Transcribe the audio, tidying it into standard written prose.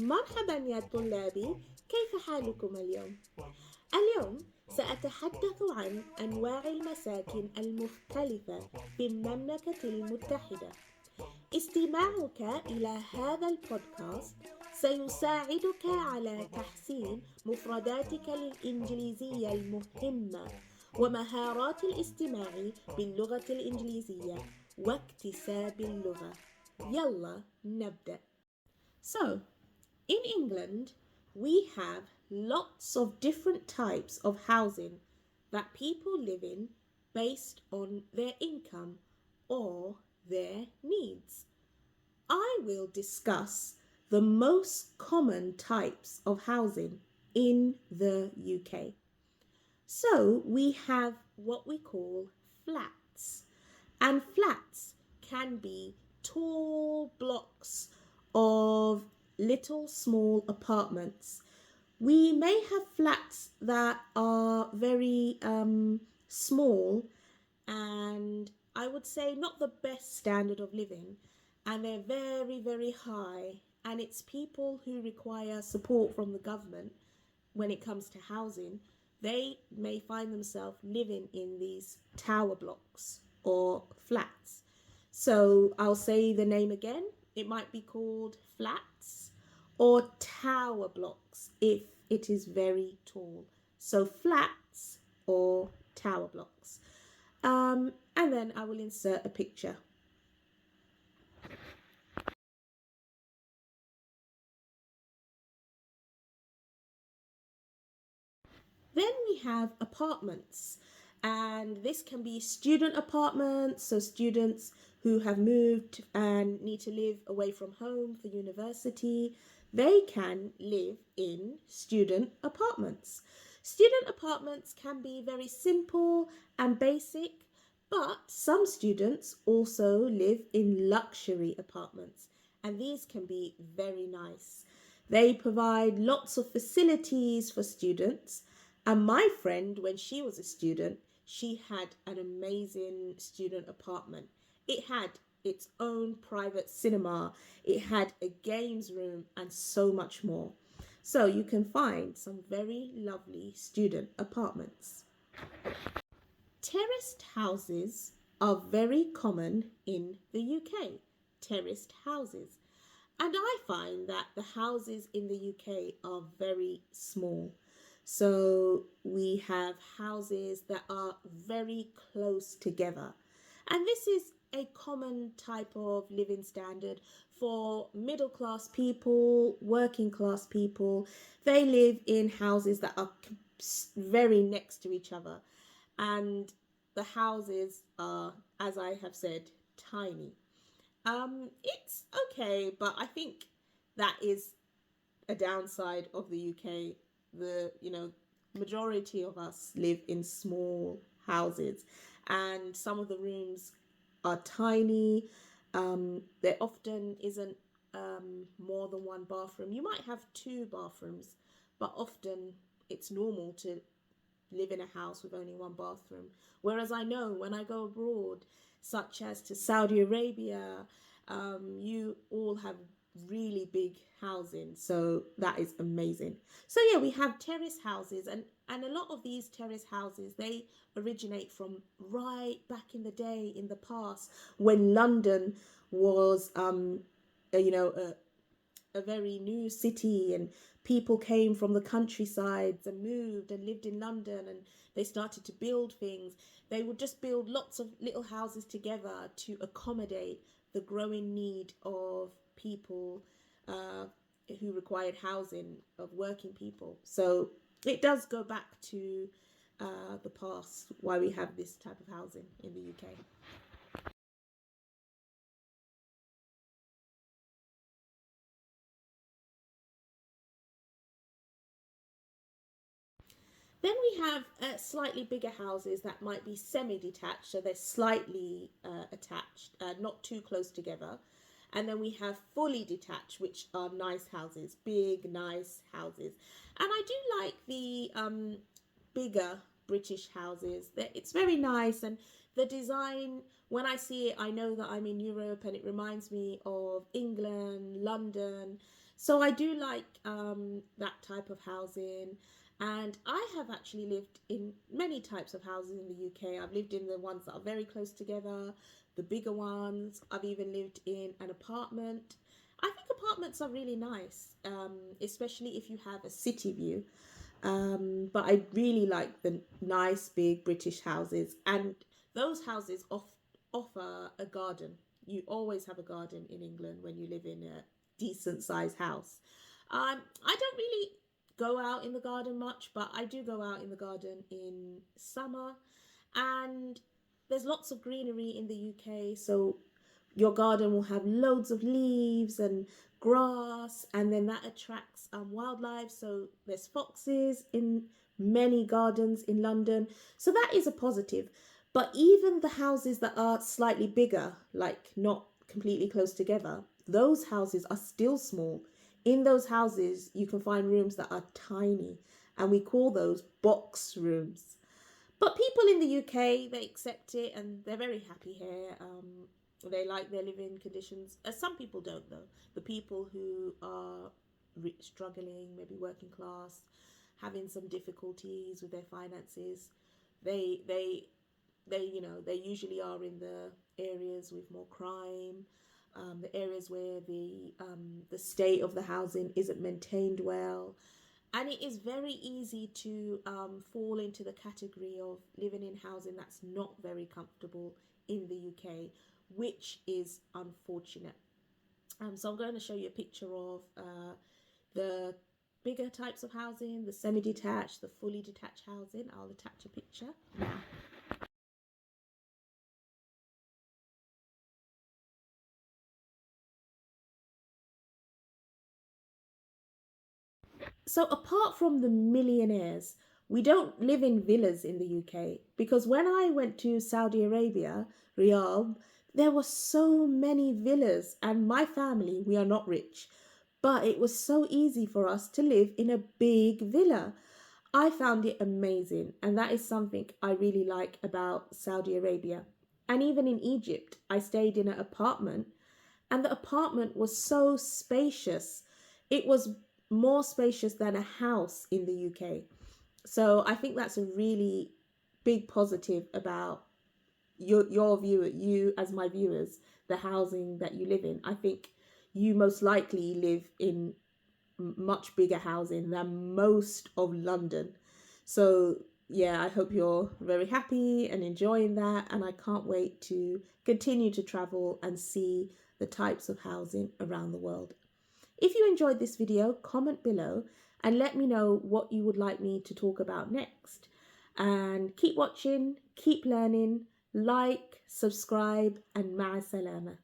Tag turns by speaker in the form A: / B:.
A: مرحبا يا طلابي، كيف حالكم اليوم؟ اليوم سأتحدث عن أنواع المساكن المختلفة في المملكة المتحدة. استماعك إلى هذا البودكاست سيساعدك على تحسين مفرداتك الإنجليزية المهمة ومهارات الاستماع باللغة الإنجليزية واكتساب اللغة. يلا نبدأ. So, in England, we have lots of different types of housing that people live in based on their income or their needs. I will discuss the most common types of housing in the UK. So, we have what we call flats, and flats can be tall blocks of little small apartments. We may have flats that are very small and I would say not the best standard of living, and they're very, very high. And it's people who require support from the government when it comes to housing. They may find themselves living in these tower blocks or flats. So I'll say the name again. It might be called flats or tower blocks if it is very tall. So flats or tower blocks. And then I will insert a picture. Then we have apartments, and this can be student apartments, so students who have moved and need to live away from home for university, they can live in student apartments. Student apartments can be very simple and basic, but some students also live in luxury apartments, and these can be very nice. They provide lots of facilities for students. And my friend, when she was a student, she had an amazing student apartment. It had its own private cinema, it had a games room, and so much more. So you can find some very lovely student apartments. Terraced houses are very common in the UK. Terraced houses. And I find that the houses in the UK are very small. So we have houses that are very close together. And this is a common type of living standard for middle class people, working class people. They live in houses that are very next to each other. And the houses are, as I have said, tiny. It's okay, but I think that is a downside of the UK. The majority of us live in small houses, and some of the rooms are tiny. There often isn't more than one bathroom. You might have two bathrooms, but often it's normal to live in a house with only one bathroom. Whereas I know when I go abroad, such as to Saudi Arabia, you all have really big housing, so that is amazing. So yeah, we have terrace houses, and a lot of these terrace houses, they originate from right back in the day, in the past, when London was a very new city, and people came from the countrysides and moved and lived in London, and they started to build things. They would just build lots of little houses together to accommodate the growing need of people who required housing, of working people. So it does go back to the past, why we have this type of housing in the UK. Then we have slightly bigger houses that might be semi-detached, so they're slightly attached, not too close together. And then we have fully detached, which are nice houses, big, nice houses. And I do like the bigger British houses. It's very nice, and the design, when I see it, I know that I'm in Europe, and it reminds me of England, London. So I do like that type of housing. And I have actually lived in many types of houses in the UK. I've lived in the ones that are very close together, the bigger ones. I've even lived in an apartment. I think apartments are really nice, especially if you have a city view. But I really like the nice big British houses, and those houses offer a garden. You always have a garden in England when you live in a decent sized house. I don't really go out in the garden much, but I do go out in the garden in summer, and there's lots of greenery in the UK, so your garden will have loads of leaves and grass, and then that attracts wildlife. So there's foxes in many gardens in London, so that is a positive. But even the houses that are slightly bigger, like not completely close together, those houses are still small. In those houses you can find rooms that are tiny, and we call those box rooms. But people in the UK, they accept it and they're very happy here. They like their living conditions. Some people don't, though. The people who are struggling, maybe working class, having some difficulties with their finances, they they they usually are in the areas with more crime, the areas where the state of the housing isn't maintained well, and it is very easy to fall into the category of living in housing that's not very comfortable in the UK, which is unfortunate. So I'm going to show you a picture of the bigger types of housing, the semi-detached, the fully detached housing. I'll attach a picture now. So apart from the millionaires, we don't live in villas in the UK, because when I went to Saudi Arabia, Riyadh, there were so many villas, and my family, we are not rich, but it was so easy for us to live in a big villa. I found it amazing, and that is something I really like about Saudi Arabia. And even in Egypt, I stayed in an apartment, and the apartment was so spacious. It was more spacious than a house in the UK. So I think that's a really big positive about your viewer, you as my viewers, the housing that you live in. I think you most likely live in much bigger housing than most of London. So yeah, I hope you're very happy and enjoying that, and I can't wait to continue to travel and see the types of housing around the world. If you enjoyed this video, comment below and let me know what you would like me to talk about next. And keep watching, keep learning, like, subscribe, and ma'a salama.